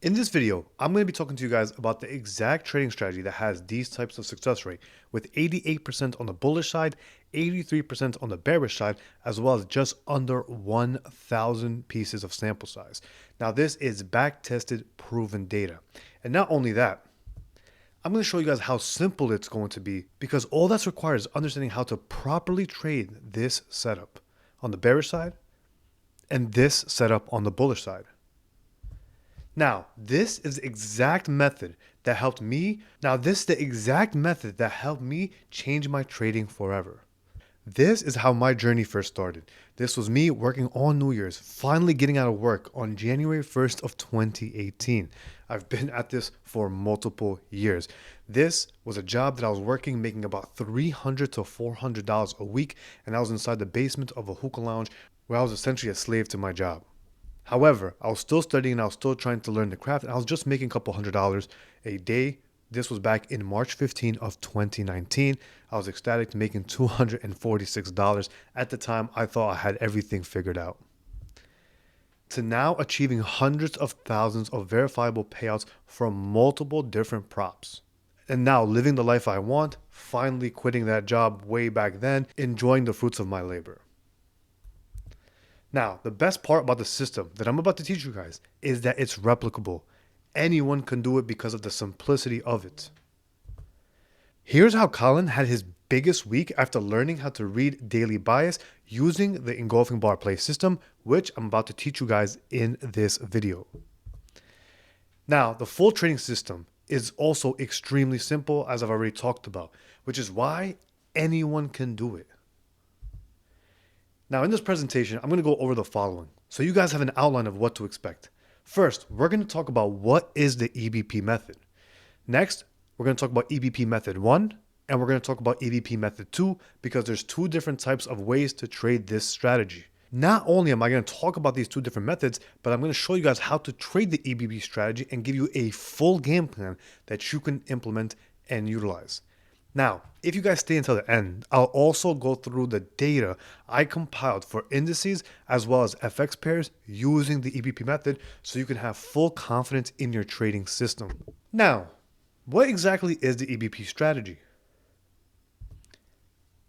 In this video, I'm going to be talking to you guys about the exact trading strategy that has these types of success rate, with 88% on the bullish side, 83% on the bearish side, as well as just under 1,000 pieces of sample size. Now this is back-tested, proven data. And not only that, I'm going to show you guys how simple it's going to be, because all that's required is understanding how to properly trade this setup on the bearish side and this setup on the bullish side. Now, this is the exact method that helped me. Change my trading forever. This is how my journey first started. This was me working on New Year's, finally getting out of work on January 1st of 2018. I've been at this for multiple years. This was a job that I was working, making about $300 to $400 a week, and I was inside the basement of a hookah lounge where I was essentially a slave to my job. However, I was still studying and I was still trying to learn the craft, and I was just making a couple $100 a day. This was back in March 15 of 2019. I was ecstatic, making $246. At the time, I thought I had everything figured out. To now achieving hundreds of thousands of verifiable payouts from multiple different props. And now living the life I want, finally quitting that job way back then, enjoying the fruits of my labor. Now, the best part about the system that I'm about to teach you guys is that it's replicable. Anyone can do it because of the simplicity of it. Here's how Colin had his biggest week after learning how to read daily bias using the engulfing bar play system, which I'm about to teach you guys in this video. Now, the full trading system is also extremely simple, as I've already talked about, which is why anyone can do it. Now, in this presentation, I'm going to go over the following, so you guys have an outline of what to expect. First, we're going to talk about what is the E.B.P method. Next, we're going to talk about E.B.P method 1, and we're going to talk about E.B.P method 2, because there's two different types of ways to trade this strategy. Not only am I going to talk about these two different methods, but I'm going to show you guys how to trade the E.B.P strategy and give you a full game plan that you can implement and utilize. Now, if you guys stay until the end, I'll also go through the data I compiled for indices as well as FX pairs using the E.B.P method, so you can have full confidence in your trading system. Now, what exactly is the E.B.P strategy?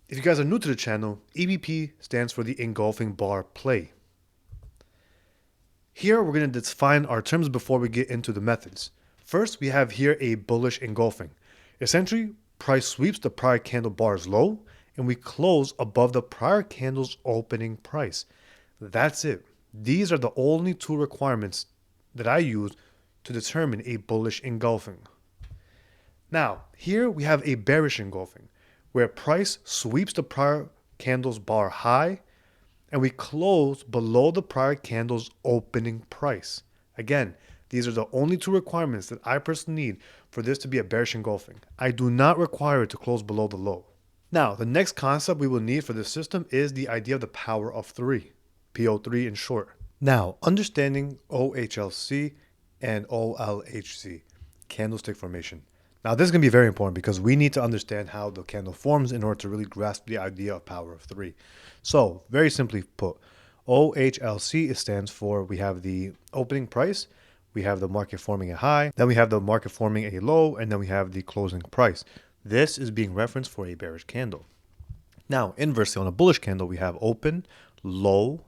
If you guys are new to the channel, E.B.P stands for the engulfing bar play. Here we're going to define our terms before we get into the methods. First, we have here a bullish engulfing. Essentially, price sweeps the prior candle bars low, and we close above the prior candle's opening price. That's it. These are the only two requirements that I use to determine a bullish engulfing. Now, here we have a bearish engulfing, where price sweeps the prior candle's bar high, and we close below the prior candle's opening price. Again, these are the only two requirements that I personally need for this to be a bearish engulfing. I do not require it to close below the low. Now, the next concept we will need for this system is the idea of the power of 3, PO3 in short. Now, understanding OHLC and OLHC, candlestick formation. Now, this is going to be very important because we need to understand how the candle forms in order to really grasp the idea of power of 3. So, very simply put, OHLC stands for, we have the opening price, we have the market forming a high, then we have the market forming a low, and then we have the closing price. This is being referenced for a bearish candle. Now, inversely, on a bullish candle, we have open, low,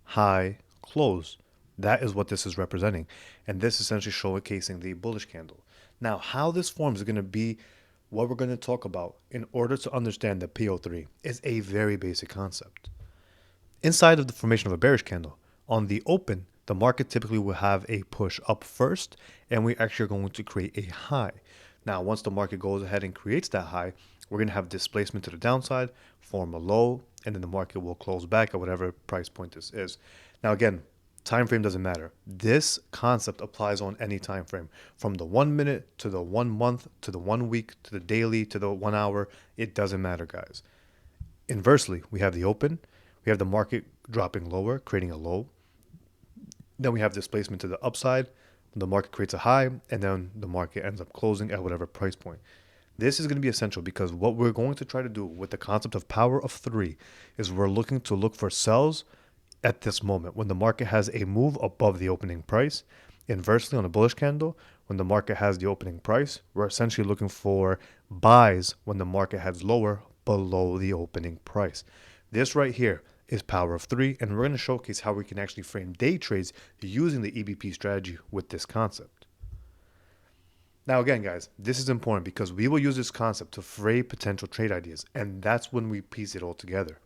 high, close. That is what this is representing. And this is essentially showcasing the bullish candle. Now, how this forms is going to be what we're going to talk about in order to understand the PO3. It's a very basic concept. Inside of the formation of a bearish candle, on the open, the market typically will have a push up first, and we actually are going to create a high. Now, once the market goes ahead and creates that high, we're going to have displacement to the downside, form a low, and then the market will close back at whatever price point this is. Now, again, time frame doesn't matter. This concept applies on any time frame, from the 1 minute to the 1 month to the 1 week to the daily to the 1 hour. It doesn't matter, guys. Inversely, we have the open. We have the market dropping lower, creating a low. Then we have displacement to the upside. The market creates a high, and then the market ends up closing at whatever price point. This is going to be essential because what we're going to try to do with the concept of power of 3 is we're looking to look for sells at this moment when the market has a move above the opening price, Inversely, on a bullish candle, when the market has the opening price, we're essentially looking for buys when the market has lower below the opening price. This right here is power of three, and we're going to showcase how we can actually frame day trades using the E.B.P strategy with this concept. Now again, guys, this is important because we will use this concept to frame potential trade ideas, and that's when we piece it all together.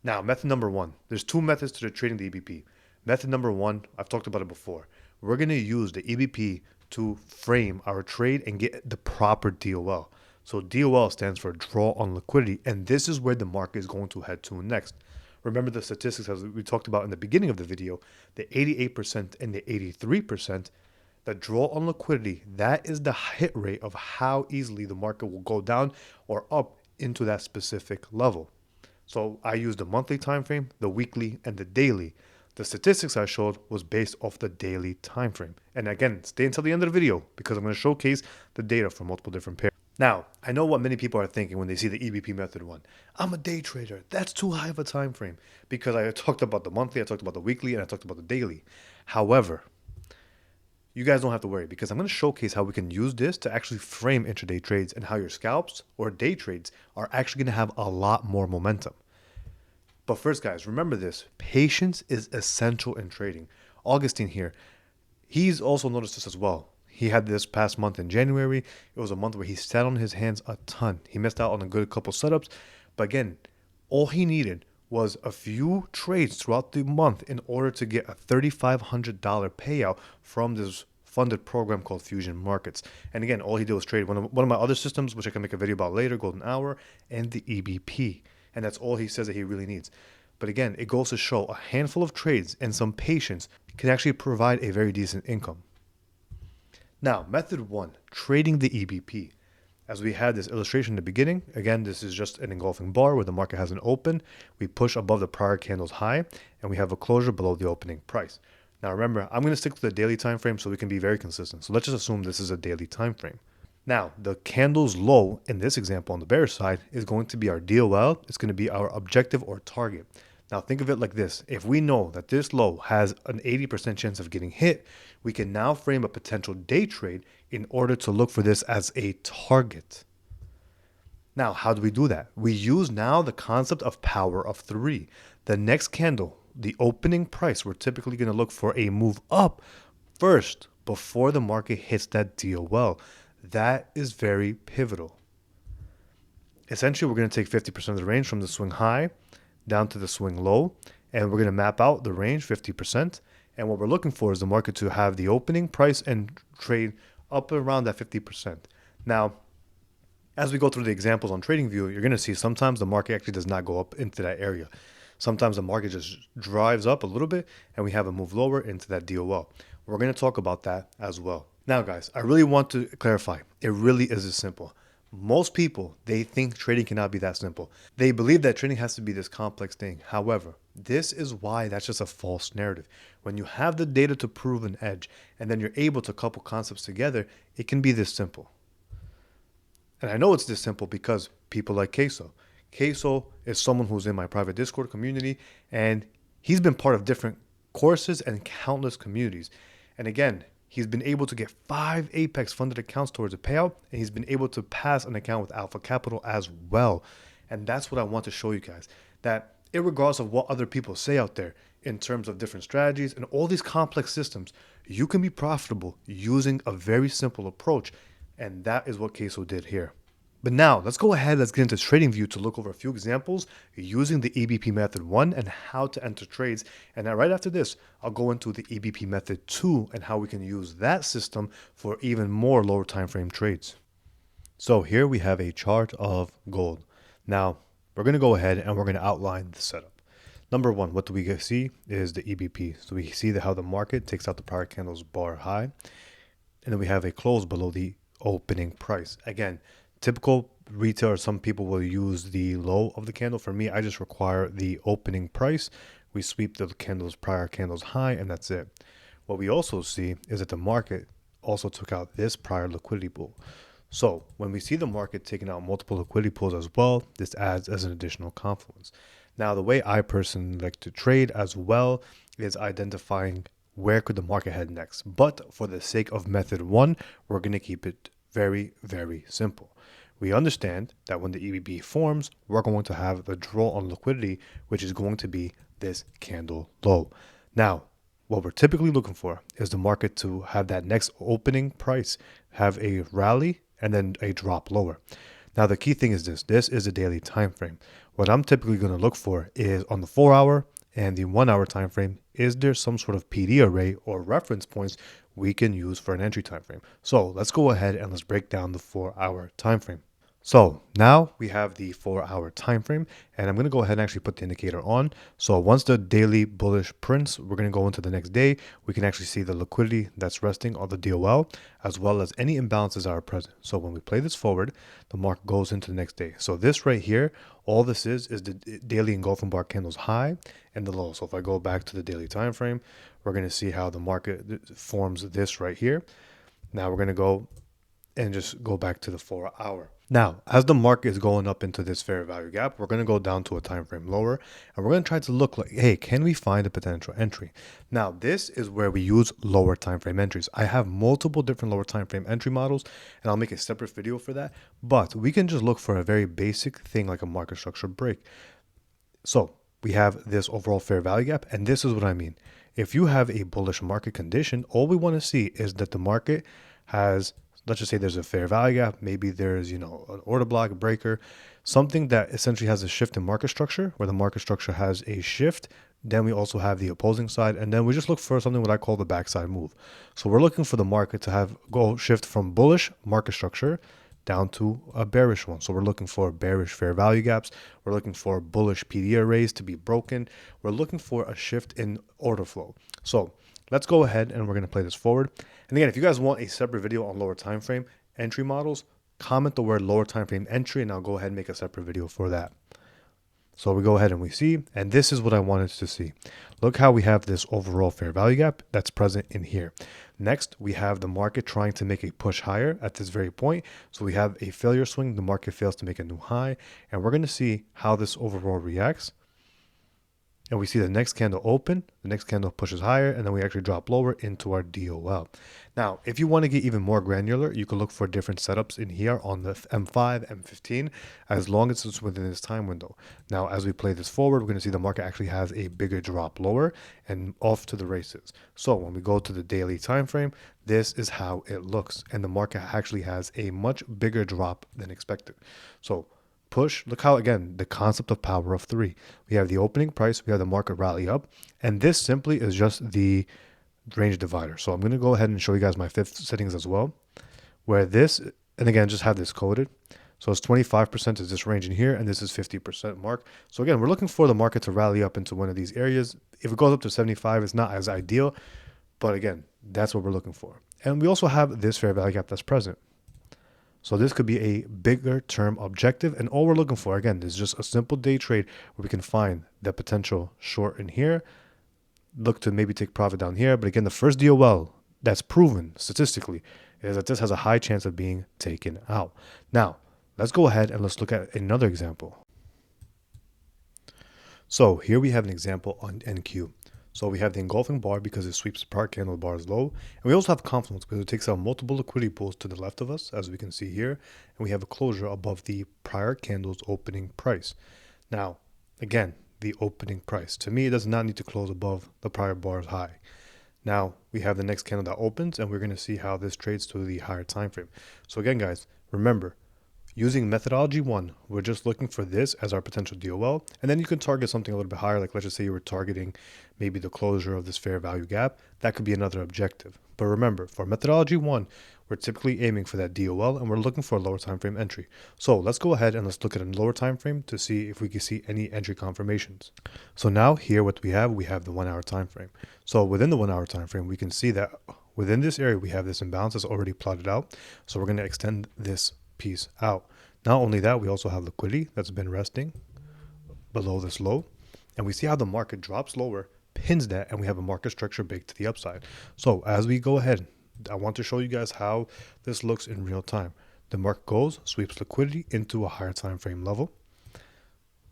Now, method number one. There's two methods to trading the E.B.P. Method number one, I've talked about it before. We're going to use the E.B.P to frame our trade and get the proper DOL. So DOL stands for draw on liquidity, and this is where the market is going to head to next. Remember the statistics as we talked about in the beginning of the video, the 88% and the 83%, the draw on liquidity, that is the hit rate of how easily the market will go down or up into that specific level. So I used the monthly time frame, the weekly, and the daily. The statistics I showed was based off the daily time frame. And again, stay until the end of the video because I'm going to showcase the data for multiple different pairs. Now, I know what many people are thinking when they see the E.B.P method one. I'm a day trader. That's too high of a time frame because I talked about the monthly, I talked about the weekly, and I talked about the daily. However, you guys don't have to worry because I'm going to showcase how we can use this to actually frame intraday trades and how your scalps or day trades are actually going to have a lot more momentum. But first, guys, remember this. Patience is essential in trading. Augustine here, he's also noticed this as well. He had this past month in January. It was a month where he sat on his hands a ton. He missed out on a good couple setups. But again, all he needed was a few trades throughout the month in order to get a $3,500 payout from this funded program called Fusion Markets. And again, all he did was trade one of my other systems, which I can make a video about later, Golden Hour, and the E.B.P. And that's all he says that he really needs. But again, it goes to show a handful of trades and some patience can actually provide a very decent income. Now, method one, trading the E.B.P. As we had this illustration in the beginning, again, this is just an engulfing bar where the market has an open. We push above the prior candle's high, and we have a closure below the opening price. Now, remember, I'm going to stick to the daily time frame so we can be very consistent. So let's just assume this is a daily time frame. Now, the candle's low in this example on the bearish side is going to be our DOL. It's going to be our objective or target. Now, think of it like this. If we know that this low has an 80% chance of getting hit, we can now frame a potential day trade in order to look for this as a target. Now, how do we do that? We use now the concept of power of three. The next candle, the opening price, we're typically going to look for a move up first before the market hits that DOL. That is very pivotal. Essentially, we're going to take 50% of the range from the swing high down to the swing low, and we're going to map out the range 50%. And what we're looking for is the market to have the opening price and trade up around that 50%. Now, as we go through the examples on TradingView, you're going to see sometimes the market actually does not go up into that area. Sometimes the market just drives up a little bit and we have a move lower into that DOL. We're going to talk about that as well. Now, guys, I really want to clarify. It really is this simple. Most people, they think trading cannot be that simple. They believe that trading has to be this complex thing. However, this is why that's just a false narrative. When you have the data to prove an edge and then you're able to couple concepts together, it can be this simple. And I know it's this simple because people like Queso. Queso is someone who's in my private Discord community, and he's been part of different courses and countless communities. And again, he's been able to get 5 Apex funded accounts towards a payout, and he's been able to pass an account with Alpha Capital as well. And that's what I want to show you guys, that irregardless of what other people say out there in terms of different strategies and all these complex systems, you can be profitable using a very simple approach. And that is what Queso did here. But now let's go ahead, let's get into TradingView to look over a few examples using the E.B.P method 1 and how to enter trades. And then right after this, I'll go into the E.B.P method 2 and how we can use that system for even more lower time frame trades. So here we have a chart of gold. Now we're going to go ahead and we're going to outline the setup. Number one, what do we see is the E.B.P. So we see how the market takes out the prior candle's bar high, and then we have a close below the opening price. Again, typical retail or some people will use the low of the candle. For me, I just require the opening price. We sweep the prior candles high, and that's it. What we also see is that the market also took out this prior liquidity pool. So when we see the market taking out multiple liquidity pools as well, this adds as an additional confluence. Now, the way I personally like to trade as well is identifying where could the market head next. But for the sake of method one, we're going to keep it very, very simple. We understand that when the E.B.P forms, we're going to have the draw on liquidity, which is going to be this candle low. Now, what we're typically looking for is the market to have that next opening price, have a rally and then a drop lower. Now, the key thing is this is a daily time frame. What I'm typically going to look for is on the 4-hour and the 1-hour time frame, is there some sort of PD array or reference points we can use for an entry time frame? So let's go ahead and let's break down the 4-hour time frame. So now we have the 4-hour time frame, and I'm going to go ahead and actually put the indicator on. So once the daily bullish prints, we're going to go into the next day. We can actually see the liquidity that's resting on the DOL, as well as any imbalances that are present. So when we play this forward, the market goes into the next day. So this right here, all this is the daily engulfing bar candles high and the low. So if I go back to the daily time frame, we're going to see how the market forms this right here. Now we're going to go and just go back to the 4-hour. Now, as the market is going up into this fair value gap, we're going to go down to a time frame lower, and we're going to try to look like, hey, can we find a potential entry? Now, this is where we use lower time frame entries. I have multiple different lower time frame entry models, and I'll make a separate video for that, but we can just look for a very basic thing like a market structure break. So we have this overall fair value gap, and this is what I mean. If you have a bullish market condition, all we want to see is that the market has, let's just say there's a fair value gap, maybe there's, an order block, a breaker, something that essentially has a shift in market structure, where the market structure has a shift. Then we also have the opposing side, and then we just look for something what I call the backside move. So we're looking for the market to have shift from bullish market structure down to a bearish one. So we're looking for bearish fair value gaps. We're looking for bullish PD arrays to be broken. We're looking for a shift in order flow. So let's go ahead and we're going to play this forward. And again, if you guys want a separate video on lower time frame entry models, comment the word lower time frame entry, and I'll go ahead and make a separate video for that. So we go ahead and we see, and this is what I wanted to see. Look how we have this overall fair value gap that's present in here. Next, we have the market trying to make a push higher at this very point. So we have a failure swing. The market fails to make a new high, and we're going to see how this overall reacts. And we see the next candle open, the next candle pushes higher, and then we actually drop lower into our DOL. Now, if you want to get even more granular, you can look for different setups in here on the M5, M15, as long as it's within this time window. Now, as we play this forward, we're going to see the market actually has a bigger drop lower and off to the races. So when we go to the daily time frame, this is how it looks, and the market actually has a much bigger drop than expected. So push, look how, again, the concept of power of three. We have the opening price, we have the market rally up, and this simply is just the range divider. So I'm going to go ahead and show you guys my fifth settings as well, where this, and again, just have this coded. So it's 25% is this range in here, and this is 50% mark. So again, we're looking for the market to rally up into one of these areas. If it goes up to 75, it's not as ideal, but again, that's what we're looking for. And we also have this fair value gap that's present. So this could be a bigger term objective, and all we're looking for, again, is just a simple day trade where we can find the potential short in here, look to maybe take profit down here. But again, the first DOL that's proven statistically is that this has a high chance of being taken out. Now, let's go ahead and let's look at another example. So here we have an example on NQ. So we have the engulfing bar because it sweeps the prior candle bars low. And we also have confluence because it takes out multiple liquidity pools to the left of us, as we can see here. And we have a closure above the prior candle's opening price. Now, again, the opening price. To me, it does not need to close above the prior bar's high. Now, we have the next candle that opens, and we're going to see how this trades to the higher time frame. So again, guys, remember, using methodology 1, we're just looking for this as our potential DOL, and then you can target something a little bit higher, like let's just say you were targeting maybe the closure of this fair value gap. That could be another objective. But remember, for methodology 1, we're typically aiming for that DOL, and we're looking for a lower time frame entry. So let's go ahead and let's look at a lower time frame to see if we can see any entry confirmations. So now here what we have the 1-hour time frame. So within the 1-hour time frame, we can see that within this area, we have this imbalance that's already plotted out. So we're going to extend this piece out. Not only that, we also have liquidity that's been resting below this low, and we see how the market drops lower, pins that, and we have a market structure baked to the upside. So as we go ahead, I want to show you guys how this looks in real time. The market goes, sweeps liquidity into a higher time frame level.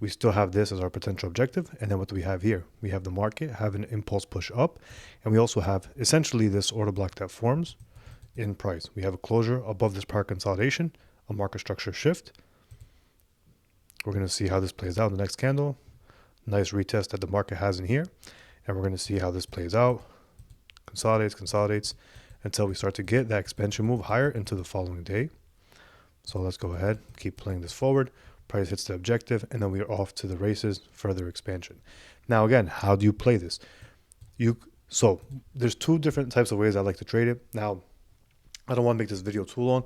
we still have this as our potential objective. And then what do we have here? We have the market have an impulse push up, and we also have essentially this order block that forms in price. We have a closure above this prior consolidation, a market structure shift. We're going to see how this plays out in the next candle. Nice retest that the market has in here. And we're going to see how this plays out. Consolidates until we start to get that expansion move higher into the following day. So let's go ahead, keep playing this forward. Price hits the objective, and then we are off to the races, further expansion. Now again, how do you play this? So there's two different types of ways I like to trade it. Now, I don't want to make this video too long,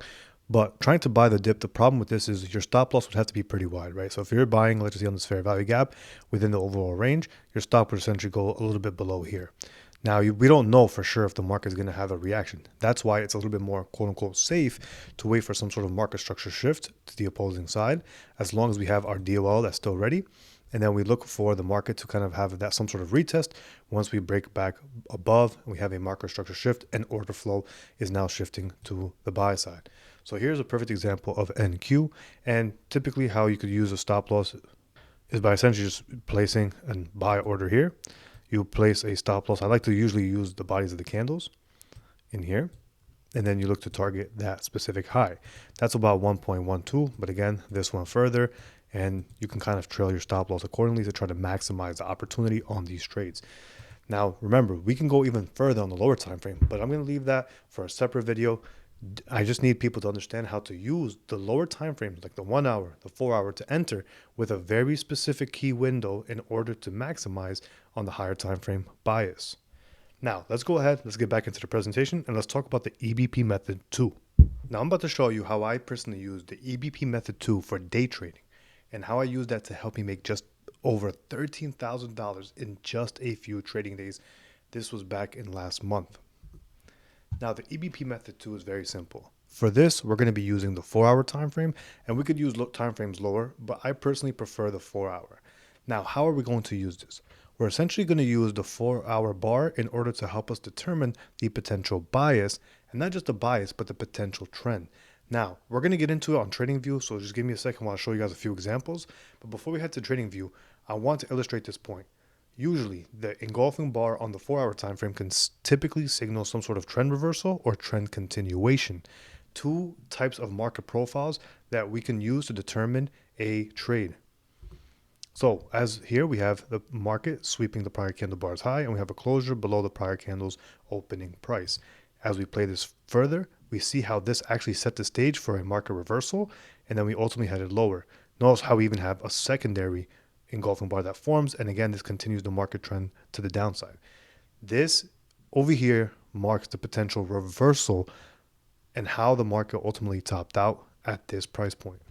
but trying to buy the dip, the problem with this is your stop loss would have to be pretty wide, right? So if you're buying, let's just say on this fair value gap within the overall range, your stop would essentially go a little bit below here. Now, we don't know for sure if the market is going to have a reaction. That's why it's a little bit more quote unquote safe to wait for some sort of market structure shift to the opposing side, as long as we have our DOL that's still ready. And then we look for the market to kind of have that some sort of retest. Once we break back above, we have a market structure shift, and order flow is now shifting to the buy side. So here's a perfect example of NQ. And typically how you could use a stop loss is by essentially just placing a buy order here. You place a stop loss. I like to usually use the bodies of the candles in here. And then you look to target that specific high. That's about 1.12. But again, this one further. And you can kind of trail your stop loss accordingly to try to maximize the opportunity on these trades. Now, remember, we can go even further on the lower time frame, but I'm going to leave that for a separate video. I just need people to understand how to use the lower time frames, like the 1 hour, the 4 hour, to enter with a very specific key window in order to maximize on the higher time frame bias. Now, let's go ahead, let's get back into the presentation, and let's talk about the E.B.P method 2. Now, I'm about to show you how I personally use the E.B.P method 2 for day trading, and how I use that to help me make just over $13,000 in just a few trading days. This was back in last month. Now, the E.B.P method 2 is very simple. For this, we're going to be using the 4 hour time frame, and we could use time frames lower, but I personally prefer the 4 hour. Now, how are we going to use this? We're essentially going to use the 4 hour bar in order to help us determine the potential bias, and not just the bias, but the potential trend. Now, we're going to get into it on TradingView, so just give me a second while I show you guys a few examples. But before we head to TradingView, I want to illustrate this point. Usually, the engulfing bar on the 4 hour time frame can typically signal some sort of trend reversal or trend continuation. Two types of market profiles that we can use to determine a trade. So as here we have the market sweeping the prior candle bars high, and we have a closure below the prior candle's opening price. As we play this further, we see how this actually set the stage for a market reversal, and then we ultimately headed lower. Notice how we even have a secondary engulfing bar that forms, and again, this continues the market trend to the downside. This over here marks the potential reversal and how the market ultimately topped out at this price point.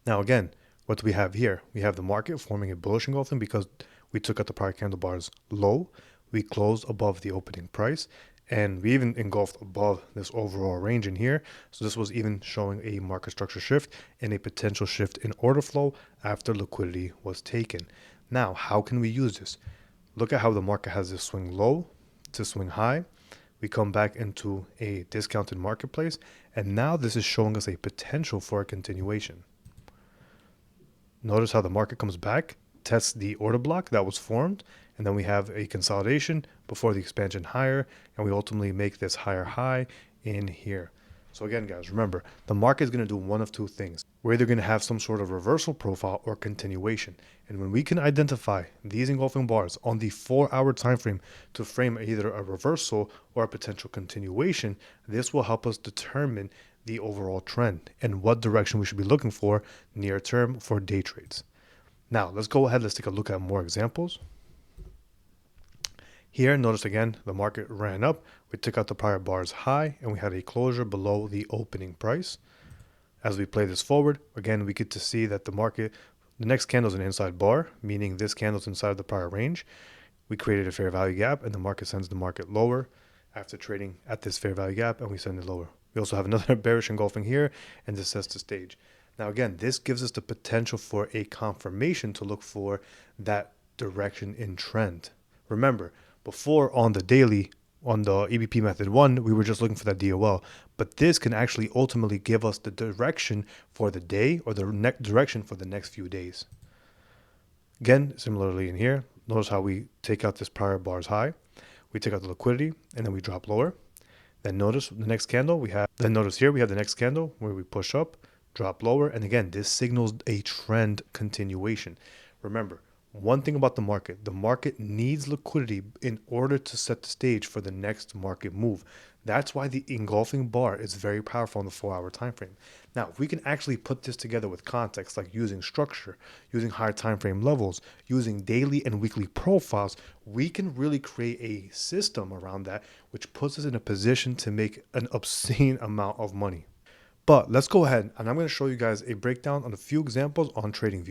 Now again, what do we have here? We have the market forming a bullish engulfing because we took out the prior candle bars low. We closed above the opening price, and we even engulfed above this overall range in here. So this was even showing a market structure shift and a potential shift in order flow after liquidity was taken. Now, how can we use this? Look at how the market has this swing low to swing high. We come back into a discounted marketplace, and now this is showing us a potential for a continuation. Notice how the market comes back, tests the order block that was formed, and then we have a consolidation before the expansion higher, and we ultimately make this higher high in here. So again, guys, remember, the market is going to do one of two things. We're either going to have some sort of reversal profile or continuation. And when we can identify these engulfing bars on the 4 hour time frame to frame either a reversal or a potential continuation, this will help us determine the overall trend and what direction we should be looking for near term for day trades. Now, let's go ahead. Let's take a look at more examples. Here, notice again, the market ran up. We took out the prior bars high, and we had a closure below the opening price. As we play this forward, again, we get to see that the market, the next candle is an inside bar, meaning this candle is inside the prior range. We created a fair value gap, and the market sends the market lower after trading at this fair value gap, and we send it lower. We also have another bearish engulfing here, and this sets the stage. Now, again, this gives us the potential for a confirmation to look for that direction in trend. Remember, before on the daily, on the E.B.P method 1, we were just looking for that DOL, but this can actually ultimately give us the direction for the day or the direction for the next few days. Again, similarly in here, notice how we take out this prior bar's high, we take out the liquidity, and then we drop lower. Then notice the next candle notice here we have the next candle where we push up, drop lower, and again, this signals a trend continuation. Remember, one thing about the market needs liquidity in order to set the stage for the next market move. That's why the engulfing bar is very powerful in the 4-hour time frame. Now, if we can actually put this together with context, like using structure, using higher time frame levels, using daily and weekly profiles, we can really create a system around that, which puts us in a position to make an obscene amount of money. But let's go ahead and I'm going to show you guys a breakdown on a few examples on TradingView.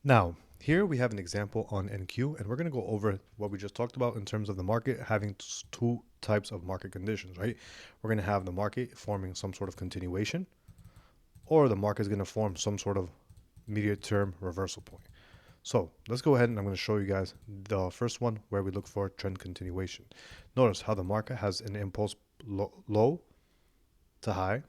Now, here we have an example on NQ, and we're going to go over what we just talked about in terms of the market having two types of market conditions, right? We're going to have the market forming some sort of continuation, or the market is going to form some sort of medium-term reversal point. So let's go ahead and I'm going to show you guys the first one where we look for trend continuation. Notice how the market has an impulse low to high.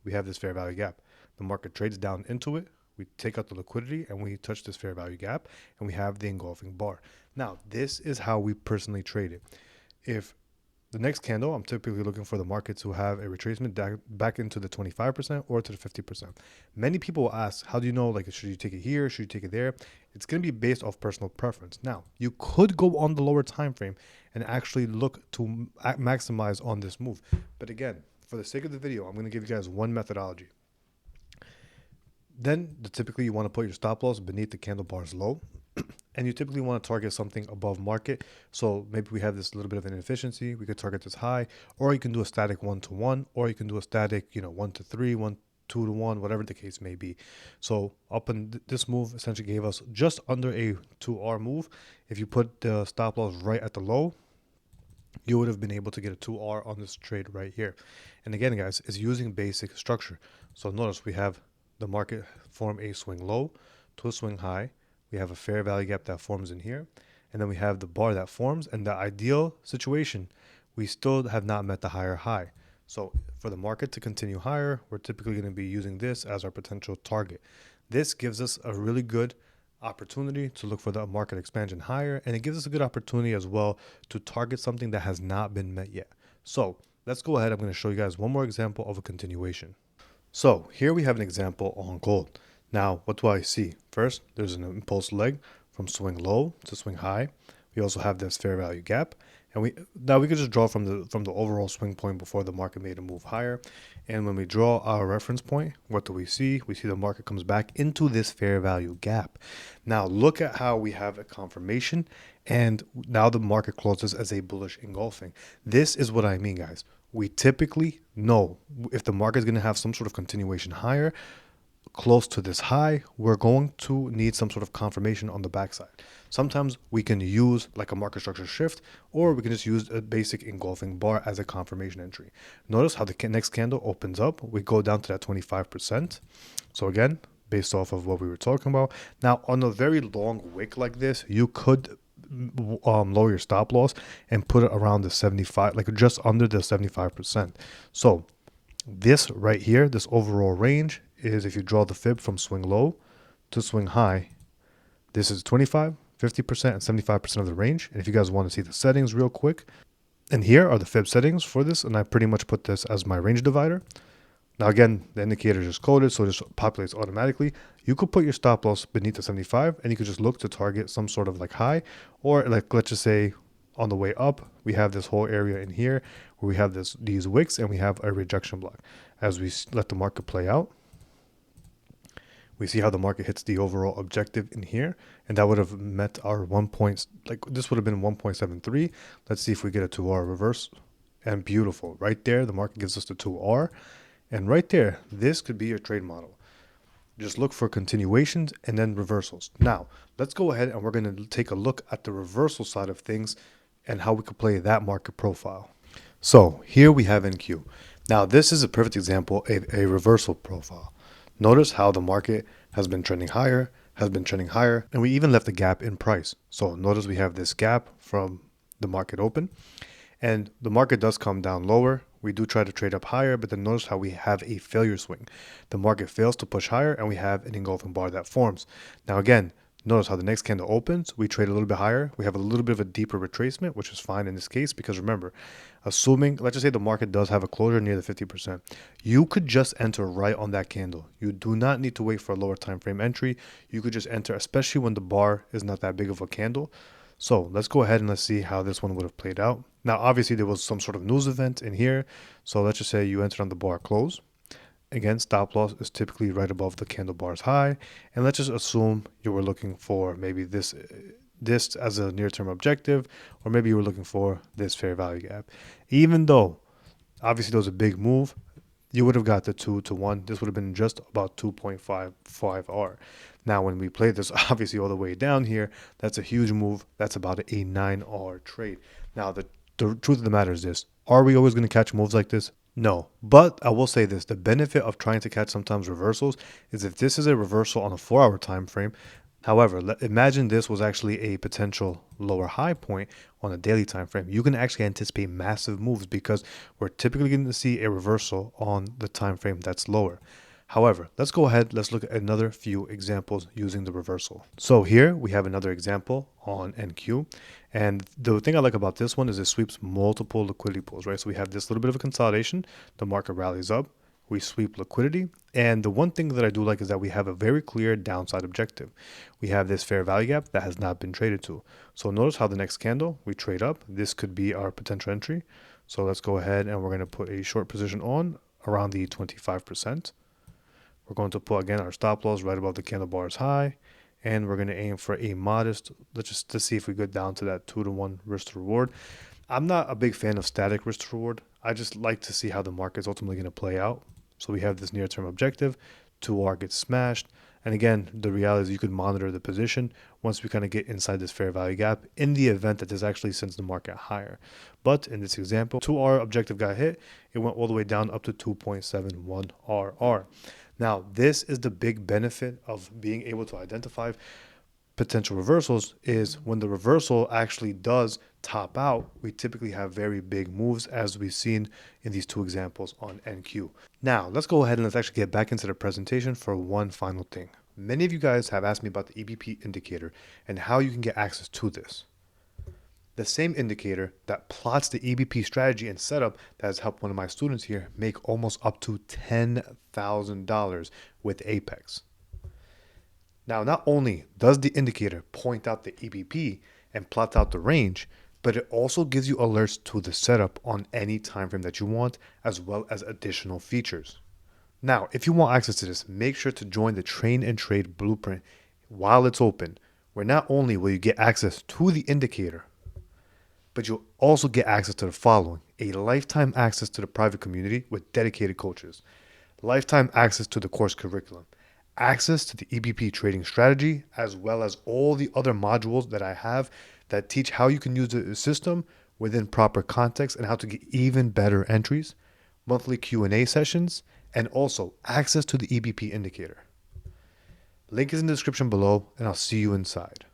We have this fair value gap. The market trades down into it. We take out the liquidity and we touch this fair value gap and we have the engulfing bar. Now, this is how we personally trade it. If the next candle, I'm typically looking for the market to have a retracement back into the 25% or to the 50%. Many people will ask, how do you know, like, should you take it here? Should you take it there? It's going to be based off personal preference. Now, you could go on the lower time frame and actually look to maximize on this move. But again, for the sake of the video, I'm going to give you guys one methodology. Then typically you want to put your stop loss beneath the candle bar's low, and you typically want to target something above market. So maybe we have this little bit of an inefficiency. We could target this high, or you can do a static 1-to-1, or you can do a static, 1-to-3, 2-to-1, whatever the case may be. So up in this move essentially gave us just under a 2R move. If you put the stop loss right at the low, you would have been able to get a 2R on this trade right here. And again, guys, it's using basic structure. So notice we have the market form a swing low to a swing high. We have a fair value gap that forms in here. And then we have the bar that forms. And the ideal situation, we still have not met the higher high. So for the market to continue higher, we're typically going to be using this as our potential target. This gives us a really good opportunity to look for the market expansion higher. And it gives us a good opportunity as well to target something that has not been met yet. So let's go ahead. I'm going to show you guys one more example of a continuation. So here we have an example on gold. Now, what do I see? First, there's an impulse leg from swing low to swing high. We also have this fair value gap, and we could just draw from the overall swing point before the market made a move higher. And when we draw our reference point, what do we see? We see the market comes back into this fair value gap. Now, look at how we have a confirmation, and now the market closes as a bullish engulfing. This is what I mean, guys. We typically know if the market is going to have some sort of continuation higher, close to this high, we're going to need some sort of confirmation on the backside. Sometimes we can use like a market structure shift, or we can just use a basic engulfing bar as a confirmation entry. Notice how the next candle opens up. We go down to that 25%. So again, based off of what we were talking about. Now, on a very long wick like this, you could lower your stop loss and put it around the 75, like just under the 75%. So this right here, this overall range is, if you draw the fib from swing low to swing high, this is 25, 50%, and 75% of the range. And if you guys want to see the settings real quick, and here are the fib settings for this, and I pretty much put this as my range divider. Now again, the indicator is just coded, so it just populates automatically. You could put your stop loss beneath the 75, and you could just look to target some sort of like high, or like, let's just say on the way up, we have this whole area in here where we have these wicks and we have a rejection block. As we let the market play out, we see how the market hits the overall objective in here, and that would have met our this would have been 1.73. Let's see if we get a 2R reverse, and beautiful. Right there, the market gives us the 2R. And right there, this could be your trade model. Just look for continuations and then reversals. Now, let's go ahead and we're going to take a look at the reversal side of things and how we could play that market profile. So here we have NQ. Now, this is a perfect example of a reversal profile. Notice how the market has been trending higher, and we even left a gap in price. So notice we have this gap from the market open. And the market does come down lower. We do try to trade up higher, but then notice how we have a failure swing. The market fails to push higher and we have an engulfing bar that forms. Now again, notice how the next candle opens, we trade a little bit higher. We have a little bit of a deeper retracement, which is fine in this case because remember, assuming, let's just say the market does have a closure near the 50%, you could just enter right on that candle. You do not need to wait for a lower time frame entry. You could just enter, especially when the bar is not that big of a candle. So let's go ahead and let's see how this one would have played out. Now, obviously, there was some sort of news event in here. So let's just say you entered on the bar close. Again, stop loss is typically right above the candle bar's high. And let's just assume you were looking for maybe this as a near-term objective, or maybe you were looking for this fair value gap. Even though, obviously, there was a big move, you would have got the 2 to 1. This would have been just about 2.55 R. Now, when we play this, obviously, all the way down here, that's a huge move. That's about a 9 R trade. Now, the truth of the matter is this. Are we always going to catch moves like this? No. But I will say this. The benefit of trying to catch sometimes reversals is if this is a reversal on a 4-hour time frame. However, imagine this was actually a potential lower high point on a daily time frame. You can actually anticipate massive moves because we're typically going to see a reversal on the time frame that's lower. However, let's go ahead. Let's look at another few examples using the reversal. So here we have another example on NQ. And the thing I like about this one is it sweeps multiple liquidity pools, right? So we have this little bit of a consolidation. The market rallies up. We sweep liquidity. And the one thing that I do like is that we have a very clear downside objective. We have this fair value gap that has not been traded to. So notice how the next candle, we trade up. This could be our potential entry. So let's go ahead and we're going to put a short position on around the 25%. We're going to put, again, our stop loss right above the candle bar's high. And we're going to aim for a modest, let's see if we get down to that 2 to 1 risk to reward. I'm not a big fan of static risk to reward. I just like to see how the market's ultimately going to play out. So we have this near-term objective, 2R gets smashed. And again, the reality is you could monitor the position once we kind of get inside this fair value gap in the event that this actually sends the market higher. But in this example, 2R objective got hit. It went all the way down up to 2.71 RR. Now, this is the big benefit of being able to identify potential reversals is when the reversal actually does top out, we typically have very big moves as we've seen in these two examples on NQ. Now, let's go ahead and let's actually get back into the presentation for one final thing. Many of you guys have asked me about the E.B.P indicator and how you can get access to this. The same indicator that plots the E.B.P strategy and setup that has helped one of my students here make almost up to $10,000 with Apex. Now, not only does the indicator point out the E.B.P and plot out the range, but it also gives you alerts to the setup on any time frame that you want, as well as additional features. Now, if you want access to this, make sure to join the Train and Trade Blueprint while it's open, where not only will you get access to the indicator, but you'll also get access to the following: a lifetime access to the private community with dedicated coaches, lifetime access to the course curriculum, access to the E.B.P trading strategy, as well as all the other modules that I have that teach how you can use the system within proper context and how to get even better entries, monthly Q&A sessions, and also access to the E.B.P indicator. Link is in the description below, and I'll see you inside.